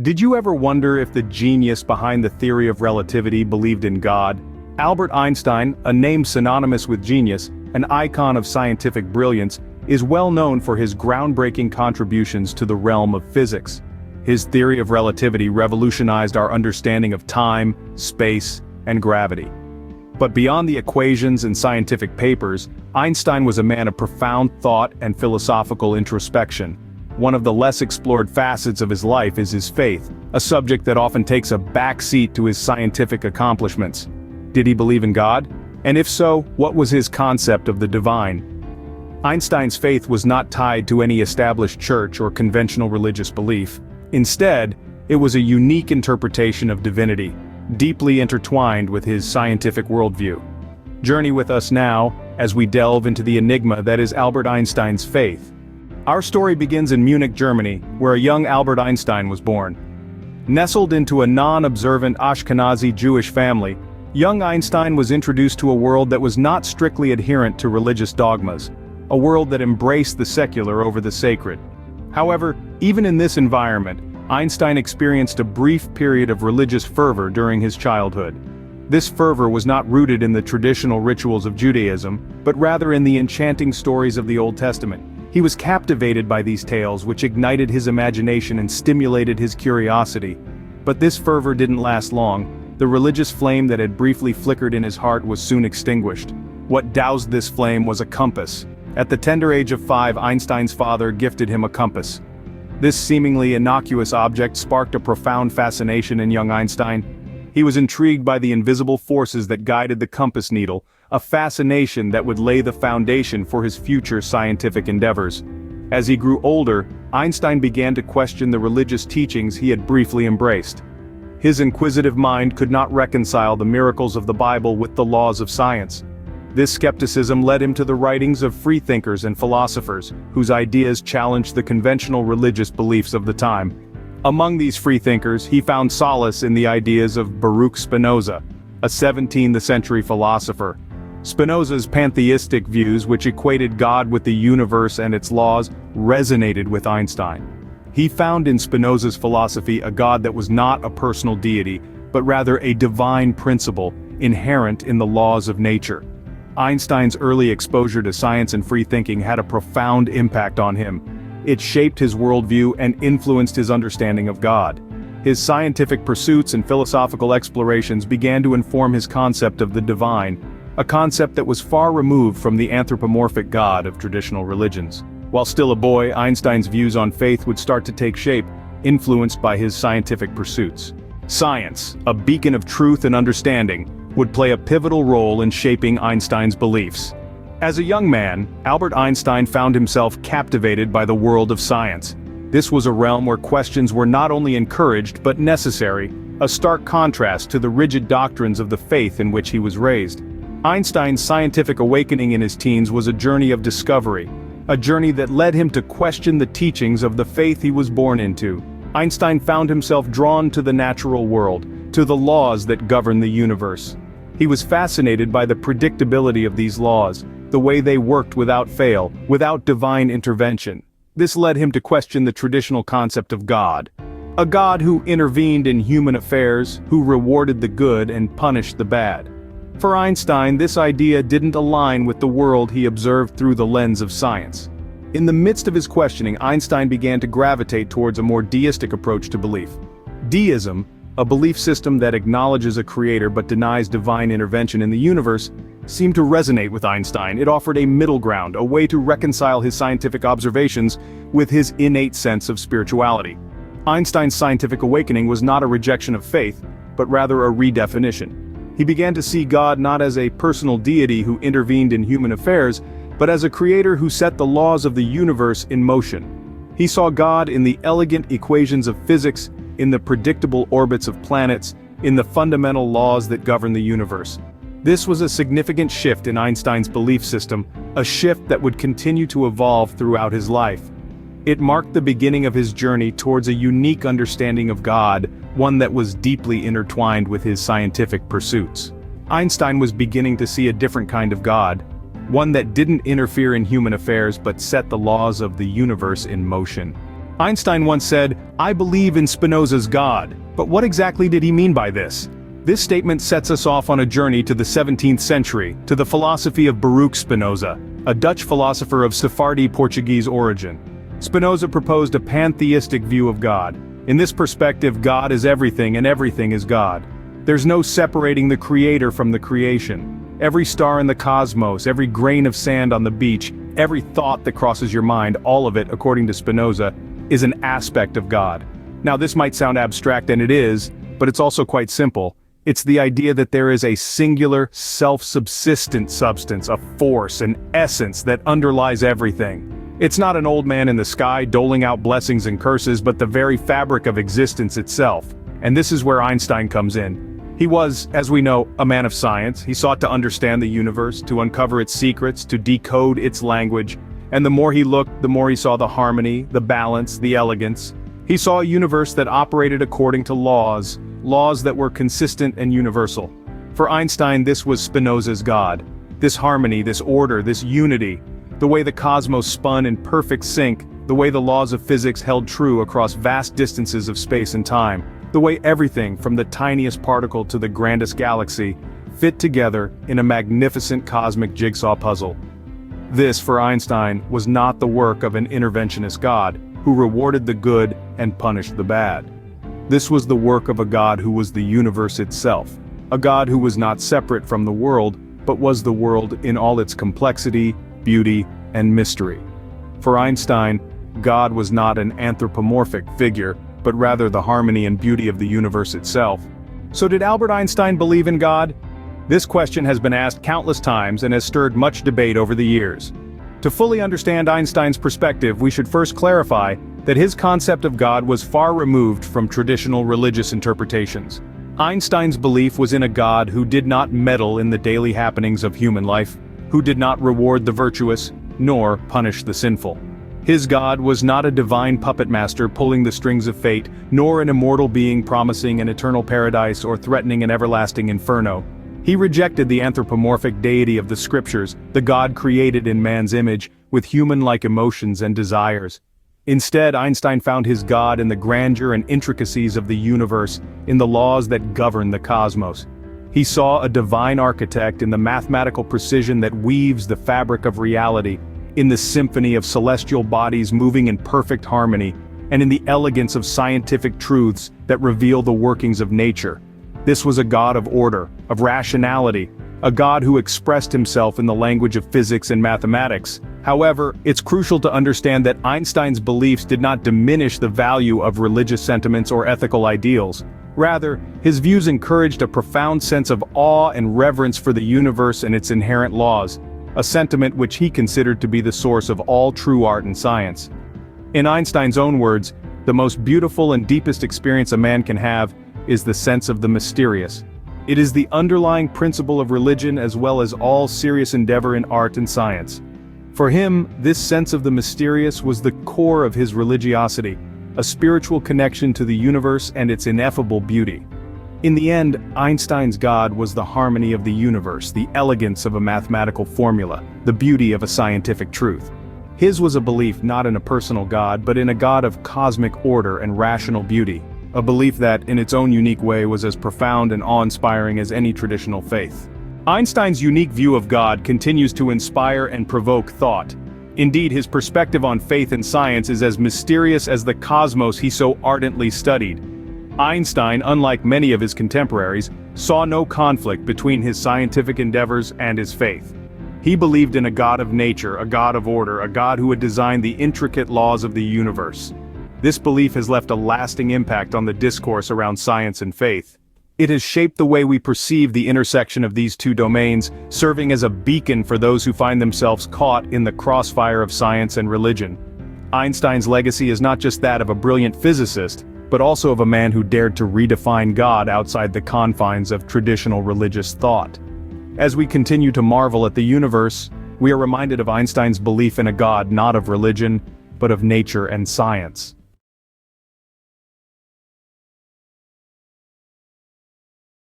Did you ever wonder if the genius behind the theory of relativity believed in God? Albert Einstein, a name synonymous with genius, an icon of scientific brilliance, is well known for his groundbreaking contributions to the realm of physics. His theory of relativity revolutionized our understanding of time, space, and gravity. But beyond the equations and scientific papers, Einstein was a man of profound thought and philosophical introspection. One of the less explored facets of his life is his faith, a subject that often takes a back seat to his scientific accomplishments. Did he believe in God? And if so, what was his concept of the divine? Einstein's faith was not tied to any established church or conventional religious belief. Instead, it was a unique interpretation of divinity, deeply intertwined with his scientific worldview. Journey with us now, as we delve into the enigma that is Albert Einstein's faith. Our story begins in Munich, Germany, where a young Albert Einstein was born. Nestled into a non-observant Ashkenazi Jewish family, young Einstein was introduced to a world that was not strictly adherent to religious dogmas, a world that embraced the secular over the sacred. However, even in this environment, Einstein experienced a brief period of religious fervor during his childhood. This fervor was not rooted in the traditional rituals of Judaism, but rather in the enchanting stories of the Old Testament. He was captivated by these tales, which ignited his imagination and stimulated his curiosity. But this fervor didn't last long. The religious flame that had briefly flickered in his heart was soon extinguished. What doused this flame was a compass. At the tender age of 5, Einstein's father gifted him a compass. This seemingly innocuous object sparked a profound fascination in young Einstein. He was intrigued by the invisible forces that guided the compass needle, a fascination that would lay the foundation for his future scientific endeavors. As he grew older, Einstein began to question the religious teachings he had briefly embraced. His inquisitive mind could not reconcile the miracles of the Bible with the laws of science. This skepticism led him to the writings of freethinkers and philosophers, whose ideas challenged the conventional religious beliefs of the time. Among these freethinkers, he found solace in the ideas of Baruch Spinoza, a 17th century philosopher. Spinoza's pantheistic views, which equated God with the universe and its laws, resonated with Einstein. He found in Spinoza's philosophy a God that was not a personal deity, but rather a divine principle, inherent in the laws of nature. Einstein's early exposure to science and free thinking had a profound impact on him. It shaped his worldview and influenced his understanding of God. His scientific pursuits and philosophical explorations began to inform his concept of the divine, a concept that was far removed from the anthropomorphic God of traditional religions. While still a boy, Einstein's views on faith would start to take shape, influenced by his scientific pursuits. Science, a beacon of truth and understanding, would play a pivotal role in shaping Einstein's beliefs. As a young man, Albert Einstein found himself captivated by the world of science. This was a realm where questions were not only encouraged but necessary, a stark contrast to the rigid doctrines of the faith in which he was raised. Einstein's scientific awakening in his teens was a journey of discovery, a journey that led him to question the teachings of the faith he was born into. Einstein found himself drawn to the natural world, to the laws that govern the universe. He was fascinated by the predictability of these laws, the way they worked without fail, without divine intervention. This led him to question the traditional concept of God. A God who intervened in human affairs, who rewarded the good and punished the bad. For Einstein, this idea didn't align with the world he observed through the lens of science. In the midst of his questioning, Einstein began to gravitate towards a more deistic approach to belief. Deism, a belief system that acknowledges a creator but denies divine intervention in the universe, seemed to resonate with Einstein. It offered a middle ground, a way to reconcile his scientific observations with his innate sense of spirituality. Einstein's scientific awakening was not a rejection of faith, but rather a redefinition. He began to see God not as a personal deity who intervened in human affairs, but as a creator who set the laws of the universe in motion. He saw God in the elegant equations of physics, in the predictable orbits of planets, in the fundamental laws that govern the universe. This was a significant shift in Einstein's belief system, a shift that would continue to evolve throughout his life. It marked the beginning of his journey towards a unique understanding of God, one that was deeply intertwined with his scientific pursuits. Einstein was beginning to see a different kind of God, one that didn't interfere in human affairs but set the laws of the universe in motion. Einstein once said, "I believe in Spinoza's God." But what exactly did he mean by this? This statement sets us off on a journey to the 17th century, to the philosophy of Baruch Spinoza, a Dutch philosopher of Sephardi Portuguese origin. Spinoza proposed a pantheistic view of God. In this perspective, God is everything and everything is God. There's no separating the creator from the creation. Every star in the cosmos, every grain of sand on the beach, every thought that crosses your mind, all of it, according to Spinoza, is an aspect of God. Now this might sound abstract, and it is, but it's also quite simple. It's the idea that there is a singular, self-subsistent substance, a force, an essence that underlies everything. It's not an old man in the sky doling out blessings and curses, but the very fabric of existence itself. And this is where Einstein comes in. He was, as we know, a man of science. He sought to understand the universe, to uncover its secrets, to decode its language. And the more he looked, the more he saw the harmony, the balance, the elegance. He saw a universe that operated according to laws that were consistent and universal. For Einstein, this was Spinoza's God. This harmony, this order, this unity. The way the cosmos spun in perfect sync, the way the laws of physics held true across vast distances of space and time. The way everything, from the tiniest particle to the grandest galaxy, fit together in a magnificent cosmic jigsaw puzzle. This, for Einstein, was not the work of an interventionist God, who rewarded the good and punished the bad. This was the work of a God who was the universe itself, a God who was not separate from the world, but was the world in all its complexity, beauty, and mystery. For Einstein, God was not an anthropomorphic figure, but rather the harmony and beauty of the universe itself. So did Albert Einstein believe in God? This question has been asked countless times and has stirred much debate over the years. To fully understand Einstein's perspective, we should first clarify that his concept of God was far removed from traditional religious interpretations. Einstein's belief was in a God who did not meddle in the daily happenings of human life, who did not reward the virtuous, nor punish the sinful. His God was not a divine puppet master pulling the strings of fate, nor an immortal being promising an eternal paradise or threatening an everlasting inferno. He rejected the anthropomorphic deity of the scriptures, the God created in man's image, with human-like emotions and desires. Instead, Einstein found his God in the grandeur and intricacies of the universe, in the laws that govern the cosmos. He saw a divine architect in the mathematical precision that weaves the fabric of reality, in the symphony of celestial bodies moving in perfect harmony, and in the elegance of scientific truths that reveal the workings of nature. This was a God of order, of rationality, a God who expressed himself in the language of physics and mathematics. However, it's crucial to understand that Einstein's beliefs did not diminish the value of religious sentiments or ethical ideals. Rather, his views encouraged a profound sense of awe and reverence for the universe and its inherent laws, a sentiment which he considered to be the source of all true art and science. In Einstein's own words, the most beautiful and deepest experience a man can have is the sense of the mysterious. It is the underlying principle of religion as well as all serious endeavor in art and science. For him, this sense of the mysterious was the core of his religiosity, a spiritual connection to the universe and its ineffable beauty. In the end, Einstein's God was the harmony of the universe, the elegance of a mathematical formula, the beauty of a scientific truth. His was a belief not in a personal God, but in a God of cosmic order and rational beauty, a belief that, in its own unique way, was as profound and awe-inspiring as any traditional faith. Einstein's unique view of God continues to inspire and provoke thought. Indeed, his perspective on faith and science is as mysterious as the cosmos he so ardently studied. Einstein, unlike many of his contemporaries, saw no conflict between his scientific endeavors and his faith. He believed in a God of nature, a God of order, a God who had designed the intricate laws of the universe. This belief has left a lasting impact on the discourse around science and faith. It has shaped the way we perceive the intersection of these two domains, serving as a beacon for those who find themselves caught in the crossfire of science and religion. Einstein's legacy is not just that of a brilliant physicist, but also of a man who dared to redefine God outside the confines of traditional religious thought. As we continue to marvel at the universe, we are reminded of Einstein's belief in a God not of religion, but of nature and science.